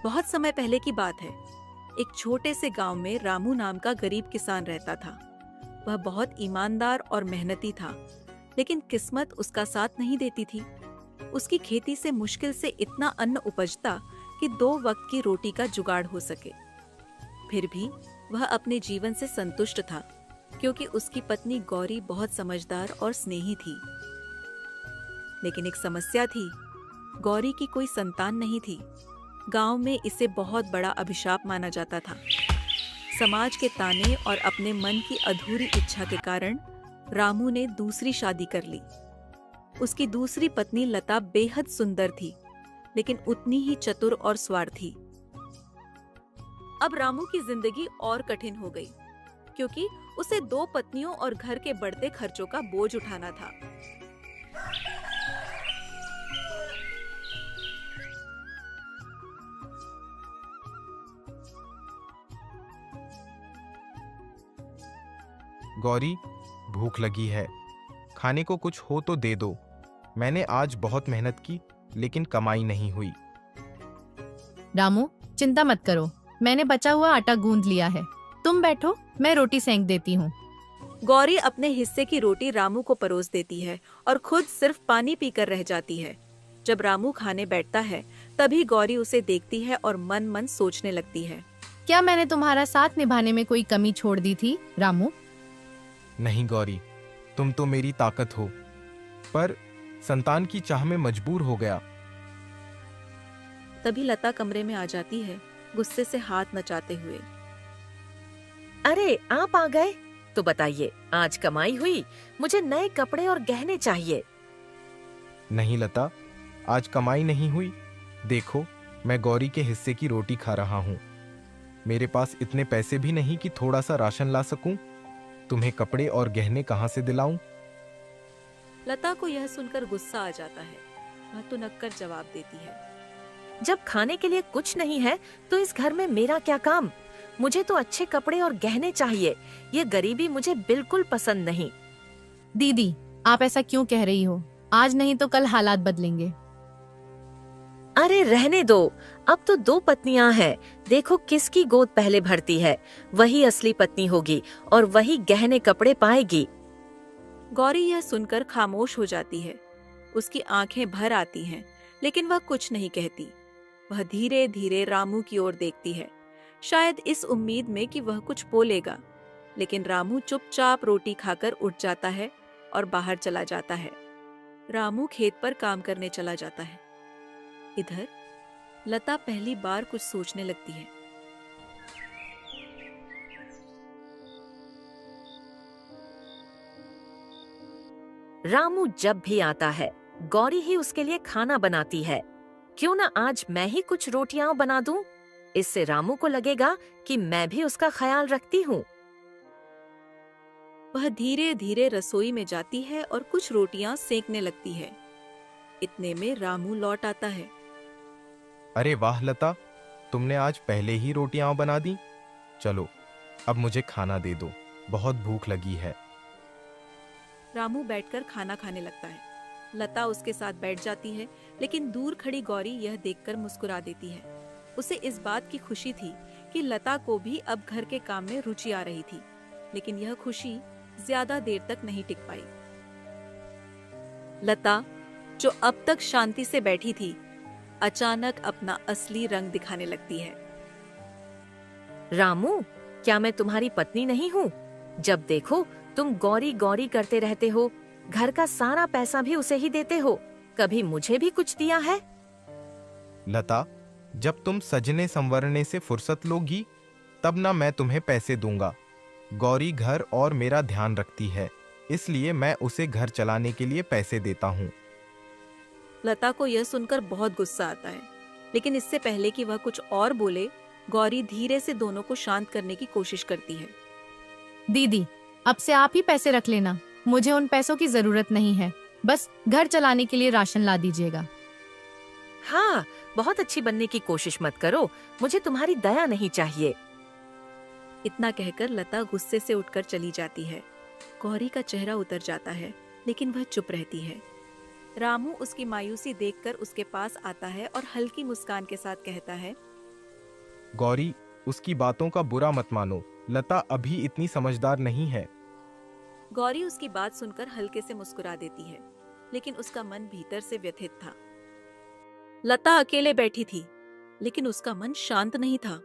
बहुत समय पहले की बात है। एक छोटे से गांव में रामू नाम का गरीब किसान रहता था। वह बहुत ईमानदार और मेहनती था, लेकिन किस्मत उसका साथ नहीं देती थी। उसकी खेती से मुश्किल से इतना अन्न उपजता कि 2 वक्त की रोटी का जुगाड़ हो सके। फिर भी वह अपने जीवन से संतुष्ट था, क्योंकि उसकी पत्नी गौरी बहुत समझदार और स्नेही थी। लेकिन एक समस्या थी, गौरी की कोई संतान नहीं थी। गांव में इसे बहुत बड़ा अभिशाप माना जाता था। समाज के ताने और अपने मन की अधूरी इच्छा के कारण रामू ने दूसरी शादी कर ली। उसकी दूसरी पत्नी लता बेहद सुंदर थी, लेकिन उतनी ही चतुर और स्वार्थी। अब रामू की जिंदगी और कठिन हो गई, क्योंकि उसे 2 पत्नियों और घर के बढ़ते खर्चों का बोझ उठाना था। गौरी, भूख लगी है, खाने को कुछ हो तो दे दो। मैंने आज बहुत मेहनत की, लेकिन कमाई नहीं हुई। रामू, चिंता मत करो, मैंने बचा हुआ आटा गूंद लिया है। तुम बैठो, मैं रोटी सेंक देती हूँ। गौरी अपने हिस्से की रोटी रामू को परोस देती है और खुद सिर्फ पानी पीकर रह जाती है। जब रामू खाने बैठता है, तभी गौरी उसे देखती है और मन मन सोचने लगती है। क्या मैंने तुम्हारा साथ निभाने में कोई कमी छोड़ दी थी, रामू? नहीं गौरी, तुम तो मेरी ताकत हो, पर संतान की चाह में मजबूर हो गया। तभी लता कमरे में आ जाती है, गुस्से से हाथ नचाते हुए। अरे, आप आ गए? तो बताइए, आज कमाई हुई? मुझे नए कपड़े और गहने चाहिए। नहीं लता, आज कमाई नहीं हुई। देखो, मैं गौरी के हिस्से की रोटी खा रहा हूँ। मेरे पास इतने पैसे भी नहीं कि थोड़ा सा राशन ला सकूं। तुम्हें कपड़े और गहने कहाँ से दिलाऊं? लता को यह सुनकर गुस्सा आ जाता है। वह तुनक कर जवाब देती है, जब खाने के लिए कुछ नहीं है, तो इस घर में मेरा क्या काम? मुझे तो अच्छे कपड़े और गहने चाहिए। ये गरीबी मुझे बिल्कुल पसंद नहीं। दीदी, आप ऐसा क्यों कह रही हो? आज नहीं तो कल हालात बदलेंगे। अरे रहने दो, अब तो 2 पत्नियां हैं। देखो किसकी गोद पहले भरती है। वही असली पत्नी होगी और वही गहने कपड़े पाएगी। गौरी यह सुनकर खामोश हो जाती है। उसकी आंखें भर आती हैं, लेकिन वह कुछ नहीं कहती। वह धीरे धीरे रामू की ओर देखती है, शायद इस उम्मीद में कि वह कुछ बोलेगा। लेकिन रामू चुपचाप रोटी खाकर उठ जाता है और बाहर चला जाता है। रामू खेत पर काम करने चला जाता है। इधर लता पहली बार कुछ सोचने लगती है। रामू जब भी आता है, गौरी ही उसके लिए खाना बनाती है। क्यों ना आज मैं ही कुछ रोटियां बना दूं? इससे रामू को लगेगा कि मैं भी उसका ख्याल रखती हूँ। वह धीरे धीरे रसोई में जाती है और कुछ रोटियां सेकने लगती है। इतने में रामू लौट आता है। अरे वाह लता, तुमने आज पहले ही रोटियां बना दी। चलो, अब मुझे खाना दे दो, बहुत भूख लगी है। रामू बैठकर खाना खाने लगता है। लता उसके साथ बैठ जाती है, लेकिन दूर खड़ी गौरी यह देखकर मुस्कुरा देती है। उसे इस बात की खुशी थी कि लता को भी अब घर के काम में रुचि आ रही थी, लेकिन यह खुशी ज्यादा देर तक नहीं टिक पाई। लता, जो अब तक शांति से बैठी थी, अचानक अपना असली रंग दिखाने लगती है। रामू, क्या मैं तुम्हारी पत्नी नहीं हूँ? जब देखो तुम गौरी गौरी करते रहते हो। घर का सारा पैसा भी उसे ही देते हो। कभी मुझे भी कुछ दिया है? लता, जब तुम सजने संवरने से फुर्सत लोगी, तब ना मैं तुम्हें पैसे दूंगा। गौरी घर और मेरा ध्यान रखती है, इसलिए मैं उसे घर चलाने के लिए पैसे देता हूँ। लता को यह सुनकर बहुत गुस्सा आता है, लेकिन इससे पहले कि वह कुछ और बोले, गौरी धीरे से दोनों को शांत करने की कोशिश करती है। दीदी, अब से आप ही पैसे रख लेना। मुझे उन पैसों की जरूरत नहीं है। बस घर चलाने के लिए राशन ला दीजिएगा। हाँ, बहुत अच्छी बनने की कोशिश मत करो। मुझे तुम्हारी दया नहीं चाहिए। इतना कहकर लता गुस्से से उठकर चली जाती है। गौरी का चेहरा उतर जाता है, लेकिन वह चुप रहती है। रामू उसकी मायूसी देखकर उसके पास आता है और हल्की मुस्कान के साथ कहता है, गौरी, उसकी बातों का बुरा मत मानो। लता अभी इतनी समझदार नहीं है। गौरी उसकी बात सुनकर हल्के से मुस्कुरा देती है, लेकिन उसका मन भीतर से व्यथित था। लता अकेले बैठी थी, लेकिन उसका मन शांत नहीं था।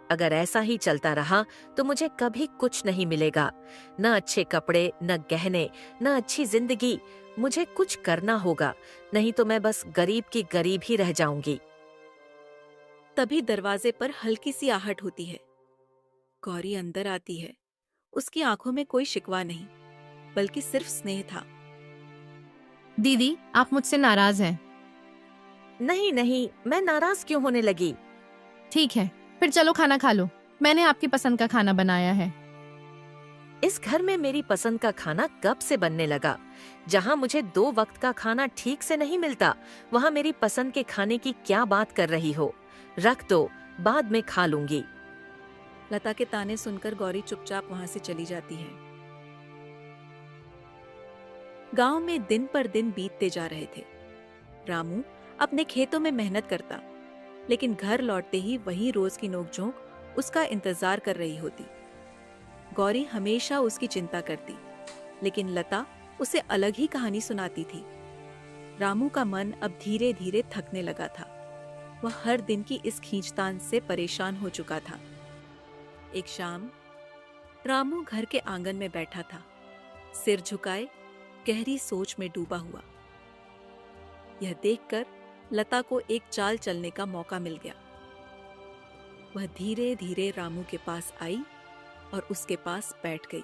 अगर ऐसा ही चलता रहा तो मुझे कभी कुछ नहीं मिलेगा। न अच्छे कपड़े, न गहने, न अच्छी जिंदगी। मुझे कुछ करना होगा, नहीं तो मैं बस गरीब की गरीब ही रह जाऊंगी। तभी दरवाजे पर हल्की सी आहट होती है। गौरी अंदर आती है। उसकी आंखों में कोई शिकवा नहीं, बल्कि सिर्फ स्नेह था। दीदी, आप मुझसे नाराज हैं। नहीं नहीं, मैं नाराज क्यों होने लगी? ठीक है, फिर चलो खाना खा लो। मैंने आपकी पसंद का खाना बनाया है। इस घर में मेरी पसंद का खाना कब से बनने लगा? जहाँ मुझे 2 वक्त का खाना ठीक से नहीं मिलता, वहाँ मेरी पसंद के खाने की क्या बात कर रही हो? रख दो, बाद में खा लूंगी। लता के ताने सुनकर गौरी चुपचाप वहां से चली जाती है। गांव में दिन पर दिन बीतते जा रहे थे। रामू अपने खेतों में मेहनत करता, लेकिन घर लौटते ही वही रोज की नोकझोंक उसका इंतजार कर रही होती। गौरी हमेशा उसकी चिंता करती, लेकिन लता उसे अलग ही कहानी सुनाती थी। रामू का मन अब धीरे धीरे थकने लगा था। वह हर दिन की इस खींचतान से परेशान हो चुका था। एक शाम रामू घर के आंगन में बैठा था, सिर झुकाए गहरी सोच में डूबा हुआ। यह देखकर लता को एक चाल चलने का मौका मिल गया। वह धीरे धीरे रामू के पास आई और उसके पास बैठ गई।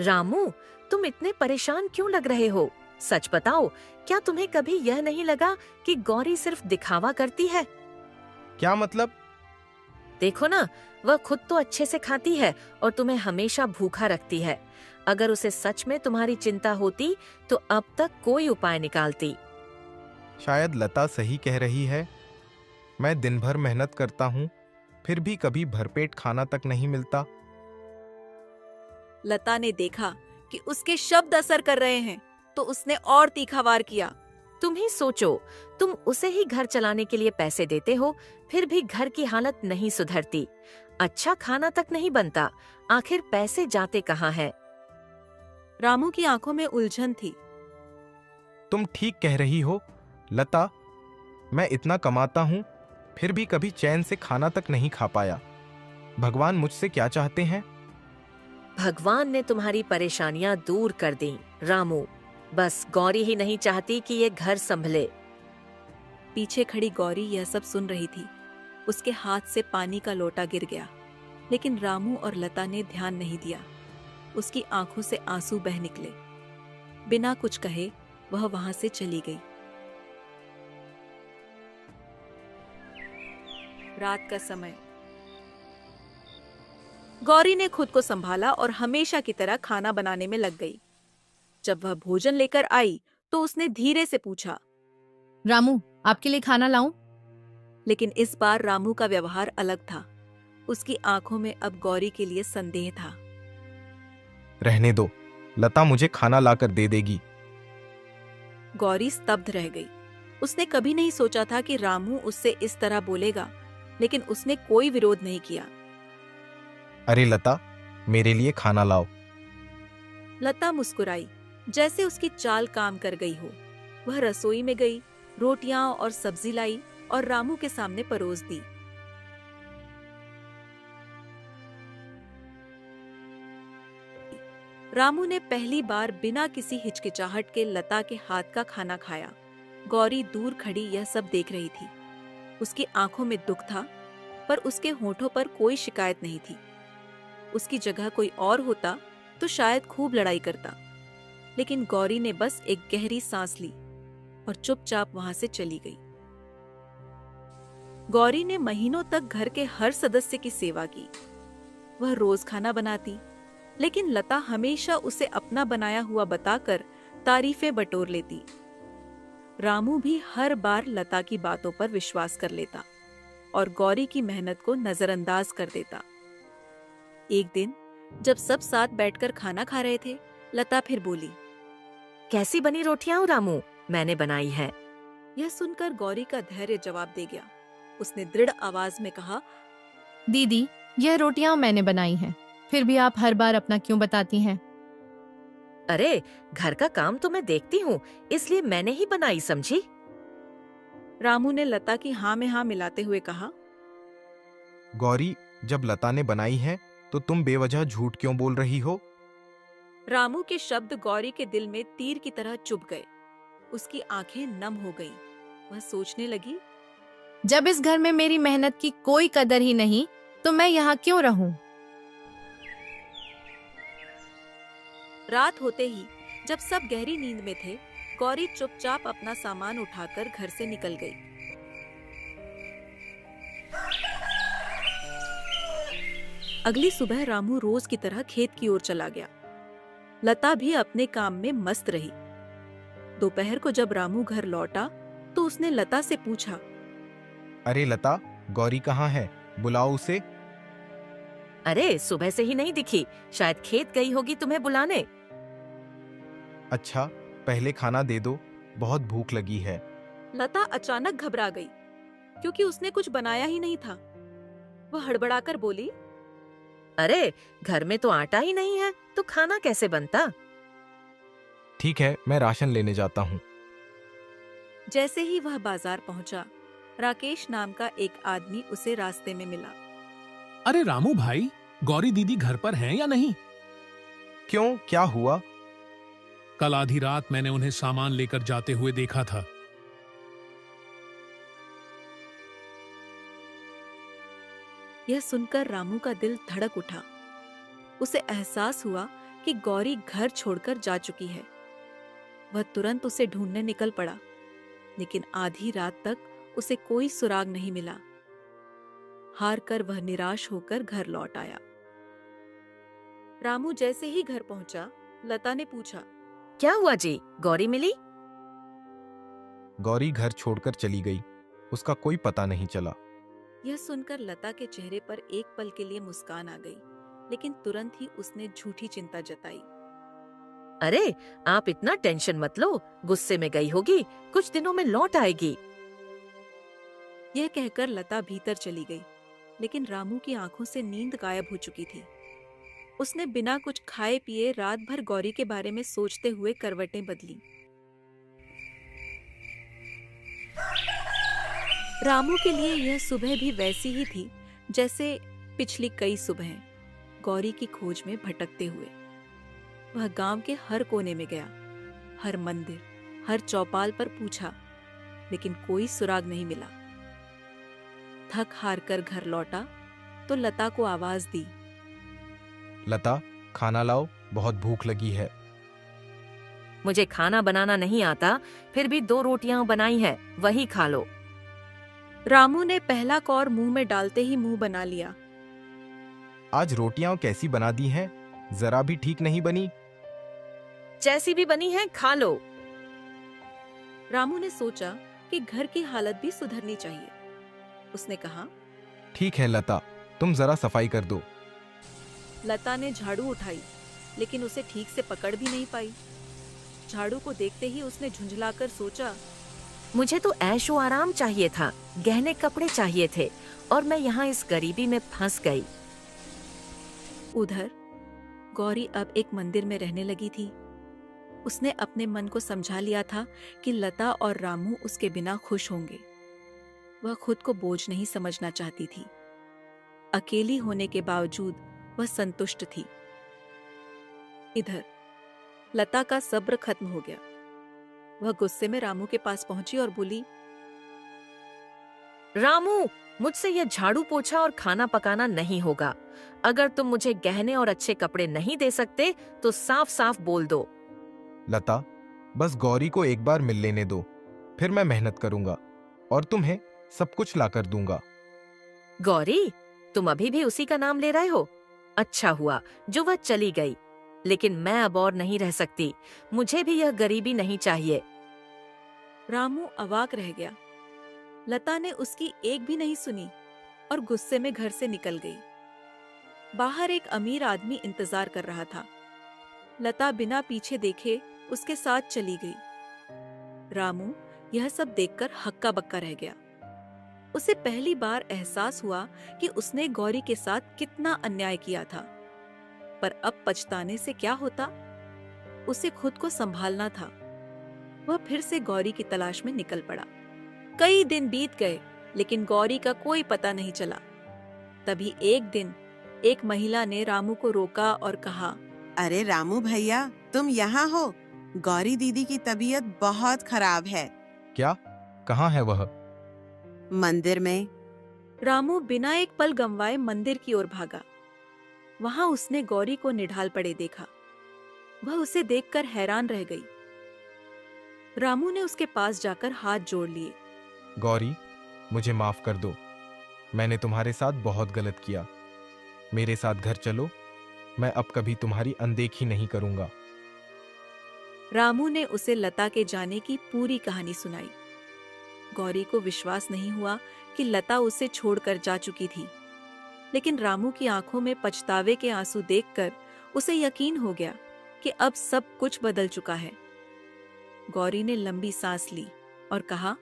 रामू, तुम इतने परेशान क्यों लग रहे हो? सच बताओ, क्या तुम्हें कभी यह नहीं लगा कि गौरी सिर्फ दिखावा करती है? क्या मतलब? देखो ना, वह खुद तो अच्छे से खाती है और तुम्हें हमेशा भूखा रखती है। अगर उसे सच में तुम्हारी चिंता होती तो अब तक कोई उपाय निकालती। शायद लता सही कह रही है। मैं दिन भर मेहनत करता हूँ, फिर भी कभी भरपेट खाना तक नहीं मिलता। लता ने देखा कि उसके शब्द असर कर रहे हैं, तो उसने और तीखा वार किया। तुम ही सोचो, तुम उसे ही घर चलाने के लिए पैसे देते हो, फिर भी घर की हालत नहीं सुधरती। अच्छा खाना तक नहीं बनता, आखिर पैसे जाते कहाँ हैं? रामू की आंखों में उलझन थी। तुम ठीक कह रही हो लता, मैं इतना कमाता हूँ, फिर भी कभी चैन से खाना तक नहीं खा पाया। भगवान मुझसे क्या चाहते हैं? भगवान ने तुम्हारी परेशानियां दूर कर दी रामू। बस गौरी ही नहीं चाहती कि ये घर संभले। पीछे खड़ी गौरी यह सब सुन रही थी। उसके हाथ से पानी का लोटा गिर गया, लेकिन रामू और लता ने ध्यान नहीं दिया। उसकी आंखों से आंसू बह निकले। बिना कुछ कहे वह वहां से चली गई। रात का समय। गौरी ने खुद को संभाला और हमेशा की तरह खाना बनाने में लग गई। जब वह भोजन लेकर आई तो उसने धीरे से पूछा, रामू, आपके लिए खाना लाऊं? लेकिन इस बार रामू का व्यवहार अलग था। उसकी आंखों में अब गौरी के लिए संदेह था। रहने दो, लता मुझे खाना लाकर दे देगी। गौरी स्तब्ध रह गई। उसने कभी नहीं सोचा था कि रामू उससे इस तरह बोलेगा, लेकिन उसने कोई विरोध नहीं किया। अरे लता, मेरे लिए खाना लाओ। लता मुस्कुराई, जैसे उसकी चाल काम कर गई हो। वह रसोई में गई, रोटियां और सब्जी लाई और रामू के सामने परोस दी। रामू ने पहली बार बिना किसी हिचकिचाहट के लता के हाथ का खाना खाया। गौरी दूर खड़ी यह सब देख रही थी। उसकी आंखों में दुख था, पर उसके होठों पर कोई शिकायत नहीं थी। उसकी जगह कोई और होता तो शायद खूब लड़ाई करता, लेकिन गौरी ने बस एक गहरी सांस ली और चुपचाप वहां से चली गई। गौरी ने महीनों तक घर के हर सदस्य की सेवा की। वह रोज खाना बनाती, लेकिन लता हमेशा उसे अपना बनाया हुआ बताकर तारीफें बटोर लेती। रामू भी हर बार लता की बातों पर विश्वास कर लेता और गौरी की मेहनत को नजरअंदाज कर देता। एक दिन जब सब साथ बैठकर खाना खा रहे थे, लता फिर बोली, कैसी बनी रोटियां रामू? मैंने बनाई है। यह सुनकर गौरी का धैर्य जवाब दे गया। उसने दृढ़ आवाज में कहा, दीदी, यह रोटियां मैंने बनाई हैं। फिर भी आप हर बार अपना क्यों बताती हैं? अरे, घर का काम तो मैं देखती हूँ, इसलिए मैंने ही बनाई, समझी? रामू ने लता की हाँ में हाँ मिलाते हुए कहा, गौरी, जब लता ने बनाई है तो तुम बेवजह झूठ क्यों बोल रही हो? रामू के शब्द गौरी के दिल में तीर की तरह चुभ गए। उसकी आंखें नम हो गईं। वह सोचने लगी, जब इस घर में मेरी मेहनत की कोई कदर ही नहीं, तो मैं यहाँ क्यों रहूं? रात होते ही जब सब गहरी नींद में थे, गौरी चुपचाप अपना सामान उठाकर घर से निकल गई। अगली सुबह रामू रोज की तरह खेत की ओर चला गया। लता भी अपने काम में मस्त रही। दोपहर को जब रामू घर लौटा तो उसने लता से पूछा, अरे लता, गौरी कहाँ है? बुलाओ उसे। अरे, सुबह से ही नहीं दिखी, शायद खेत गई होगी तुम्हें बुलाने। अच्छा, पहले खाना दे दो, बहुत भूख लगी है। लता अचानक घबरा गई क्योंकि उसने कुछ बनाया ही नहीं था। वह हड़बड़ाकर बोली, अरे, घर में तो आटा ही नहीं है, तो खाना कैसे बनता? ठीक है, मैं राशन लेने जाता हूँ। जैसे ही वह बाजार पहुंचा, राकेश नाम का एक आदमी उसे रास्ते में मिला। अरे रामू भाई, गौरी दीदी घर पर हैं या नहीं? क्यों, क्या हुआ? कल आधी रात मैंने उन्हें सामान लेकर जाते हुए देखा था। यह सुनकर रामू का दिल धड़क उठा। उसे एहसास हुआ कि गौरी घर छोड़कर जा चुकी है। वह तुरंत उसे ढूंढने निकल पड़ा, लेकिन आधी रात तक उसे कोई सुराग नहीं मिला। हार कर वह निराश होकर घर लौट आया। रामू जैसे ही घर पहुंचा, लता ने पूछा, क्या हुआ जी, गौरी मिली? गौरी घर छोड़कर चली गई, उसका कोई पता नहीं चला। यह सुनकर लता के चेहरे पर एक पल के लिए मुस्कान आ गई, लेकिन तुरंत ही उसने झूठी चिंता जताई। अरे, आप इतना टेंशन मत लो, गुस्से में गई होगी, कुछ दिनों में लौट आएगी। यह कहकर लता भीतर चली गई, लेकिन रामू की आंखों से नींद गायब हो चुकी थी। उसने बिना कुछ खाए पिए रात भर गौरी के बारे में सोचते हुए करवटें बदली। रामू के लिए यह सुबह भी वैसी ही थी जैसे पिछली कई सुबहें, गौरी की खोज में भटकते हुए। वह गांव के हर कोने में गया, हर मंदिर, हर चौपाल पर पूछा, लेकिन कोई सुराग नहीं मिला। थक हार कर घर लौटा तो लता को आवाज दी, लता, खाना लाओ, बहुत भूख लगी है। मुझे खाना बनाना नहीं आता, फिर भी 2 रोटियां बनाई है, वही खा लो। रामू ने पहला कौर मुंह में डालते ही मुंह बना लिया। आज रोटियां कैसी बना दी हैं? जरा भी ठीक नहीं बनी। जैसी भी बनी है, खा लो। रामू ने सोचा कि घर की हालत भी सुधरनी चाहिए। उसने कहा, ठीक है लता, तुम जरा सफाई कर दो। लता ने झाड़ू उठाई, लेकिन उसे ठीक से पकड़ भी नहीं पाई। झाड़ू को देखते ही उसने झुंझलाकर सोचा, मुझे तो ऐशो आराम चाहिए था, गहने कपड़े चाहिए थे, और मैं यहाँ इस गरीबी में फंस गई। उधर गौरी अब एक मंदिर में रहने लगी थी। उसने अपने मन को समझा लिया था कि लता और रामू उसके बिना खुश होंगे। वह खुद को बोझ नहीं समझना चाहती थी। अकेली होने के बावजूद वह संतुष्ट थी। इधर लता का सब्र खत्म हो गया। वह गुस्से में रामू के पास पहुंची और बोली, रामू, मुझसे यह झाड़ू पोछा और खाना पकाना नहीं होगा। अगर तुम मुझे गहने और अच्छे कपड़े नहीं दे सकते तो साफ साफ बोल दो। लता, बस गौरी को एक बार मिल लेने दो, फिर मैं मेहनत करूंगा और तुम्हें सब कुछ लाकर दूंगा। गौरी, तुम अभी भी उसी का नाम ले रहे हो? अच्छा हुआ जो वह चली गई, लेकिन मैं अब और नहीं रह सकती। मुझे भी यह गरीबी नहीं चाहिए। रामू अवाक रह गया। लता ने उसकी एक भी नहीं सुनी और गुस्से में घर से निकल गई। बाहर एक अमीर आदमी इंतजार कर रहा था। लता बिना पीछे देखे उसके साथ चली गई। रामू यह सब देखकर हक्का बक्का रह गया। उसे पहली बार एहसास हुआ कि उसने गौरी के साथ कितना अन्याय किया था, पर अब पछताने से क्या होता। उसे खुद को संभालना था। वह फिर से गौरी की तलाश में निकल पड़ा। कई दिन बीत गए, लेकिन गौरी का कोई पता नहीं चला। तभी एक दिन एक महिला ने रामू को रोका और कहा, अरे रामू भैया, तुम यहाँ हो? गौरी दीदी की तबीयत बहुत खराब है। क्या? कहाँ है वह? मंदिर में। रामू बिना एक पल गंवाए मंदिर की ओर भागा। वहां उसने गौरी को निढाल पड़े देखा। वह उसे देखकर हैरान रह गई। रामू ने उसके पास जाकर हाथ जोड़ लिए। गौरी, मुझे माफ कर दो। मैंने तुम्हारे साथ बहुत गलत किया। मेरे साथ घर चलो, मैं अब कभी तुम्हारी अनदेखी नहीं करूंगा। रामू ने उसे लता के जाने की पूरी कहानी सुनाई। गौरी को विश्वास नहीं हुआ कि लता उसे छोड़कर जा चुकी थी, लेकिन रामू की आंखों में पछतावे के आंसू देखकर उसे यकीन हो गया कि अब सब कुछ बदल चुका है। गौरी ने लंबी सांस ली और कहा,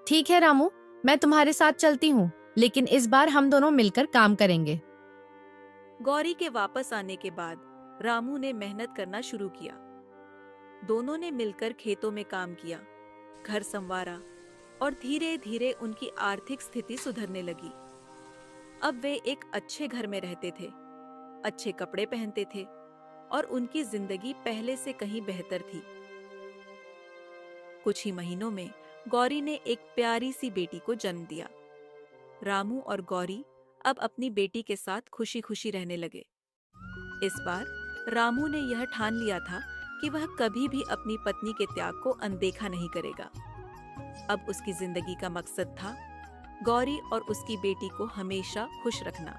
ठीक है रामू, मैं तुम्हारे साथ चलती हूँ, लेकिन इस बार हम दोनों मिलकर काम करेंगे। गौरी के वापस आने के बाद रामू ने मेहनत करना शुरू किया। दोनों ने मिलकर खेतों में काम किया, घर संवारा और धीरे धीरे उनकी आर्थिक स्थिति सुधरने लगी। अब वे एक अच्छे घर में रहते थे, अच्छे कपड़े पहनते थे और उनकी जिंदगी पहले से कहीं बेहतर थी। कुछ ही महीनों में गौरी ने एक प्यारी सी बेटी को जन्म दिया। रामू और गौरी अब अपनी बेटी के साथ खुशी खुशी रहने लगे। इस बार रामू ने यह ठान लिया था कि वह कभी भी अपनी पत्नी के त्याग को अनदेखा नहीं करेगा। अब उसकी जिंदगी का मकसद था गौरी और उसकी बेटी को हमेशा खुश रखना।